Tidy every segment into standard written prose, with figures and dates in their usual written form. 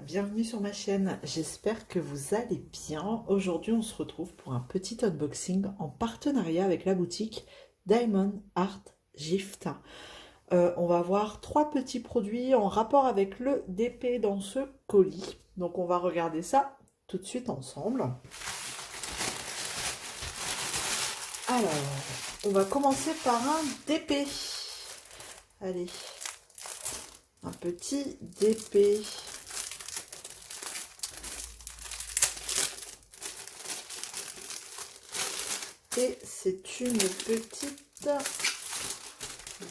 bienvenue sur ma chaîne, j'espère que vous allez bien. Aujourd'hui on se retrouve pour un petit unboxing en partenariat avec la boutique Diamond Art Gift. On va voir 3 petits produits en rapport avec le DP dans ce colis. Donc on va regarder ça tout de suite ensemble. Alors, on va commencer par un DP. Allez, un petit DP. Et c'est une petite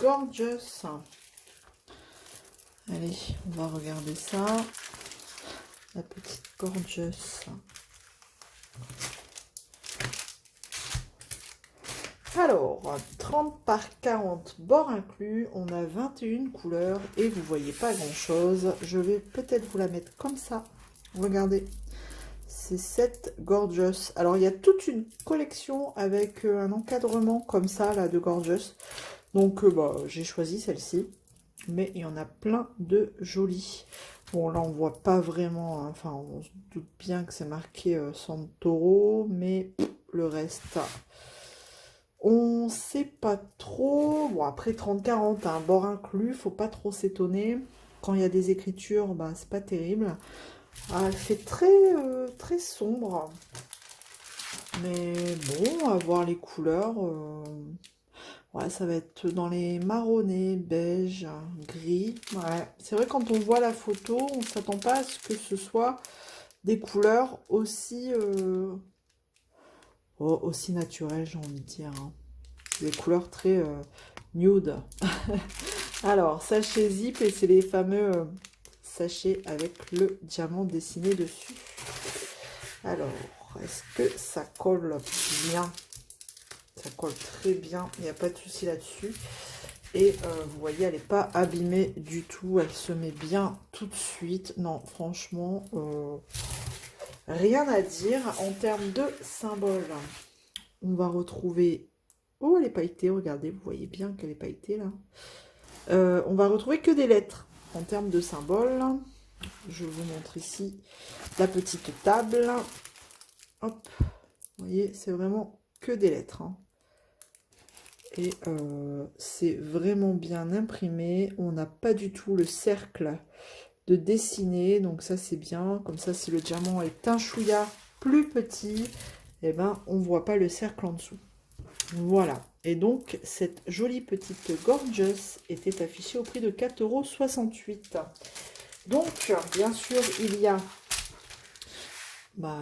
Gorgeous. Allez, on va regarder ça. La petite Gorgeous. Alors, 30 par 40 bords inclus. On a 21 couleurs et vous voyez pas grand chose. Je vais peut-être vous la mettre comme ça. Regardez. C'est cette Gorgeous. Alors, il y a toute une collection avec un encadrement comme ça, là, de Gorgeous. Donc, j'ai choisi celle-ci. Mais il y en a plein de jolies. Bon, là, on voit pas vraiment. Hein, enfin, on se doute bien que c'est marqué Santoro. Mais le reste, on sait pas trop. Bon, après 30-40, un bord inclus. Faut pas trop s'étonner. Quand il y a des écritures, c'est pas terrible. Ah, elle fait très sombre. Mais bon, à voir les couleurs. Ouais, ça va être dans les marronnés, beige, gris. Ouais, c'est vrai quand on voit la photo, on ne s'attend pas à ce que ce soit des couleurs aussi naturelles, j'ai envie de dire. Hein. Des couleurs très nude. Alors, sachet zip, et c'est les fameux sachets avec le diamant dessiné dessus. Alors, est-ce que ça colle bien? Ça colle très bien, il n'y a pas de souci là-dessus. Et vous voyez, elle n'est pas abîmée du tout, elle se met bien tout de suite. Non, franchement, rien à dire en termes de symboles. On va retrouver... Oh, elle est pailletée, regardez, vous voyez bien qu'elle est pailletée là. On va retrouver que des lettres en termes de symboles. Je vous montre ici la petite table. Hop, vous voyez, c'est vraiment que des lettres. Hein. Et c'est vraiment bien imprimé. On n'a pas du tout le cercle de dessiner. Donc ça, c'est bien. Comme ça, si le diamant est un chouïa plus petit, eh ben, on ne voit pas le cercle en dessous. Voilà. Et donc, cette jolie petite Gorgeous était affichée au prix de 4,68 €. Donc, bien sûr, il y a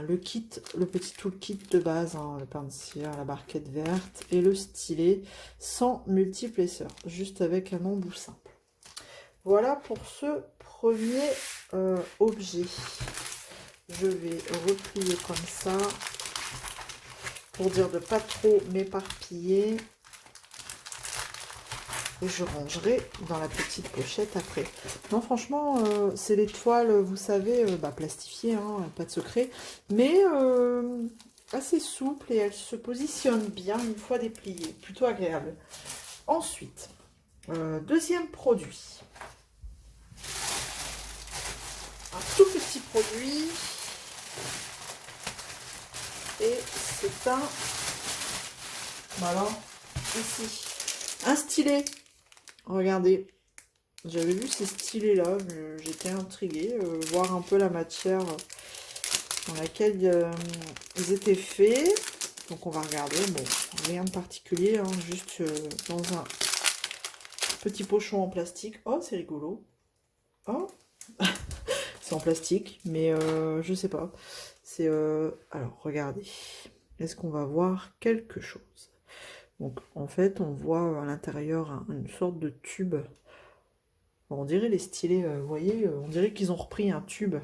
le kit, le petit toolkit de base, hein, le pain de cire, la barquette verte et le stylet sans multiplesseur, juste avec un embout simple. Voilà pour ce premier objet. Je vais replier comme ça pour dire de pas trop m'éparpiller. Et je rangerai dans la petite pochette après. Non, franchement, c'est les toiles, vous savez, plastifiées, hein, pas de secret. Mais assez souple et elle se positionne bien une fois dépliée. Plutôt agréable. Ensuite, deuxième produit. Un tout petit produit. Et c'est un... Voilà, ici. Un stylet. Regardez, j'avais vu ces stylets-là, j'étais intriguée, voir un peu la matière dans laquelle ils étaient faits. Donc on va regarder, bon, rien de particulier, hein, juste dans un petit pochon en plastique. Oh, c'est rigolo. Oh, c'est en plastique, mais je sais pas. C'est alors, regardez, est-ce qu'on va voir quelque chose? Donc en fait, on voit à l'intérieur une sorte de tube. On dirait les stylets, vous voyez, on dirait qu'ils ont repris un tube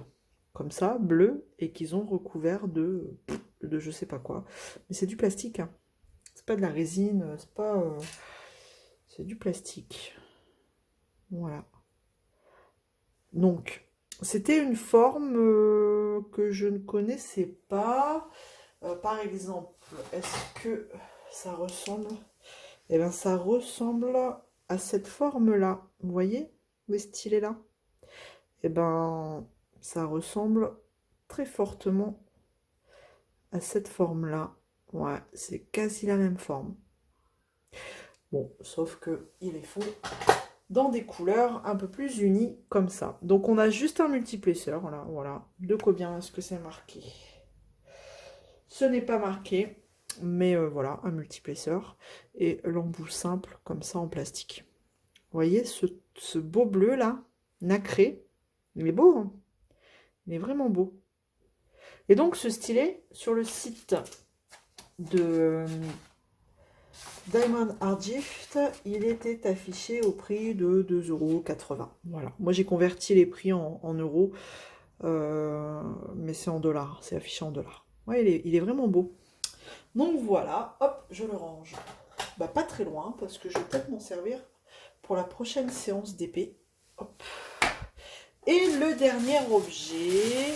comme ça, bleu, et qu'ils ont recouvert de je sais pas quoi. Mais c'est du plastique, hein. C'est pas de la résine, c'est pas... c'est du plastique. Voilà. Donc, c'était une forme que je ne connaissais pas. Par exemple, est-ce que ça ressemble... Eh bien, ça ressemble à cette forme-là. Vous voyez? Le stylet là. Eh ben, ça ressemble très fortement à cette forme-là. Ouais, c'est quasi la même forme. Bon, sauf que il est fait dans des couleurs un peu plus unies comme ça. Donc on a juste un multiplesseur, là, voilà. De combien est-ce que c'est marqué? Ce n'est pas marqué, mais voilà, un multiplesseur. Et l'embout simple, comme ça, en plastique. Vous voyez, ce beau bleu là, nacré, il est beau, hein, il est vraiment beau. Et donc ce stylet, sur le site de Diamond Art Gift, il était affiché au prix de 2,80 €. Voilà, moi j'ai converti les prix en euros, mais c'est en dollars, c'est affiché en dollars. Ouais, il est vraiment beau. Donc voilà, hop, je le range. Bah, pas très loin, parce que je vais peut-être m'en servir pour la prochaine séance d'épée. Hop. Et le dernier objet,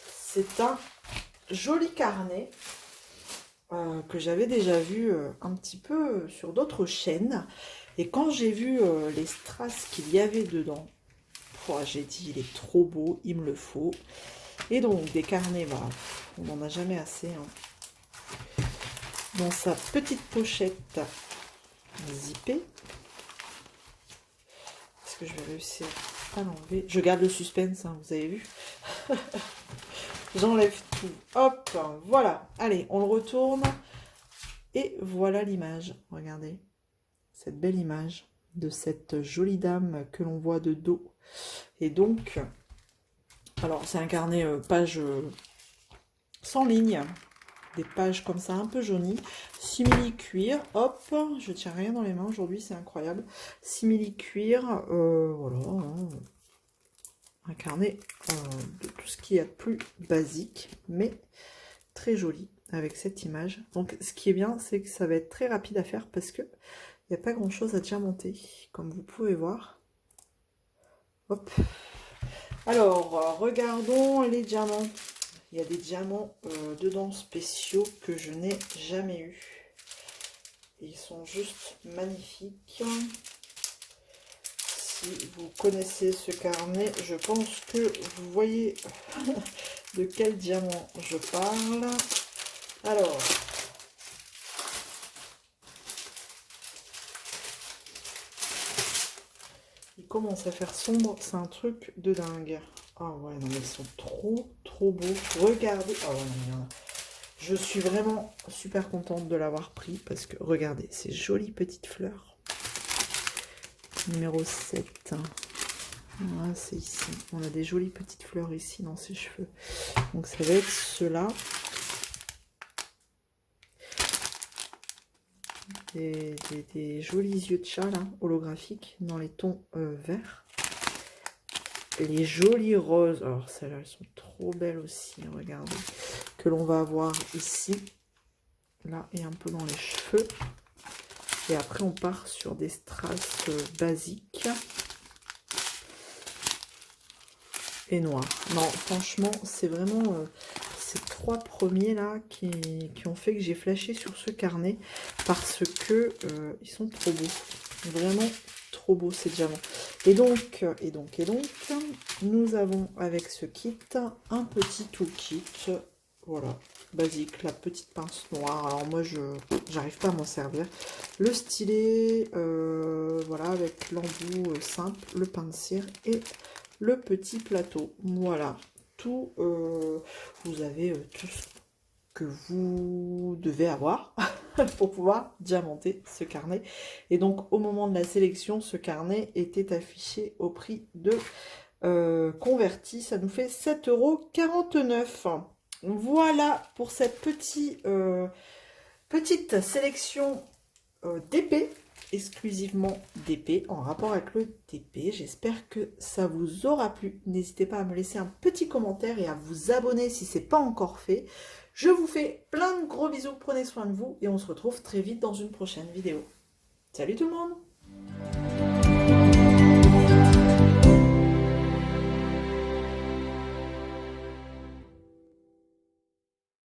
c'est un joli carnet que j'avais déjà vu un petit peu sur d'autres chaînes. Et quand j'ai vu les strass qu'il y avait dedans, j'ai dit, il est trop beau, il me le faut. Et donc, des carnets, bah, on n'en a jamais assez. Hein. Dans sa petite pochette zippée. Est-ce que je vais réussir à l'enlever? Je garde le suspense, hein, vous avez vu. J'enlève tout. Hop, voilà. Allez, on le retourne. Et voilà l'image. Regardez. Cette belle image de cette jolie dame que l'on voit de dos. Et donc, alors c'est un carnet page sans ligne. Des pages comme ça un peu jaunies. Simili cuir. Hop, je tiens rien dans les mains aujourd'hui, c'est incroyable. Simili cuir. Voilà. Hein. Un carnet de tout ce qui est plus basique, mais très joli avec cette image. Donc ce qui est bien, c'est que ça va être très rapide à faire parce que il n'y a pas grand chose à diamanter, comme vous pouvez voir. Hop. Alors, regardons les diamants. Il y a des diamants dedans spéciaux que je n'ai jamais eu. Ils sont juste magnifiques. Si vous connaissez ce carnet, je pense que vous voyez de quel diamant je parle. Alors, il commence à faire sombre, c'est un truc de dingue. Ah ouais, non mais ils sont trop beaux. Regardez, ah ouais, non, je suis vraiment super contente de l'avoir pris parce que regardez ces jolies petites fleurs. Numéro 7. Ah, c'est ici. On a des jolies petites fleurs ici dans ses cheveux. Donc ça va être ceux-là. Des jolis yeux de chat là, holographiques, dans les tons verts. Et les jolis roses. Alors celles-là, elles sont trop belles aussi. Regardez. Que l'on va avoir ici. Là et un peu dans les cheveux. Et après on part sur des strass basiques. Et noirs. Non, franchement, c'est vraiment ces trois premiers là qui ont fait que j'ai flashé sur ce carnet parce que ils sont trop beaux. Vraiment trop beaux ces diamants. Et donc, nous avons avec ce kit un petit toolkit. Voilà, basique, la petite pince noire. Alors moi, j'arrive pas à m'en servir. Le stylet, voilà, avec l'embout simple, le pain de cire et le petit plateau. Voilà, tout, vous avez tout ce que vous devez avoir pour pouvoir diamanter ce carnet. Et donc, au moment de la sélection, ce carnet était affiché au prix de converti. Ça nous fait 7,49 €. Voilà pour cette petite sélection d'épées, exclusivement d'épées, en rapport avec le TP. J'espère que ça vous aura plu. N'hésitez pas à me laisser un petit commentaire et à vous abonner si ce n'est pas encore fait. Je vous fais plein de gros bisous, prenez soin de vous et on se retrouve très vite dans une prochaine vidéo. Salut tout le monde!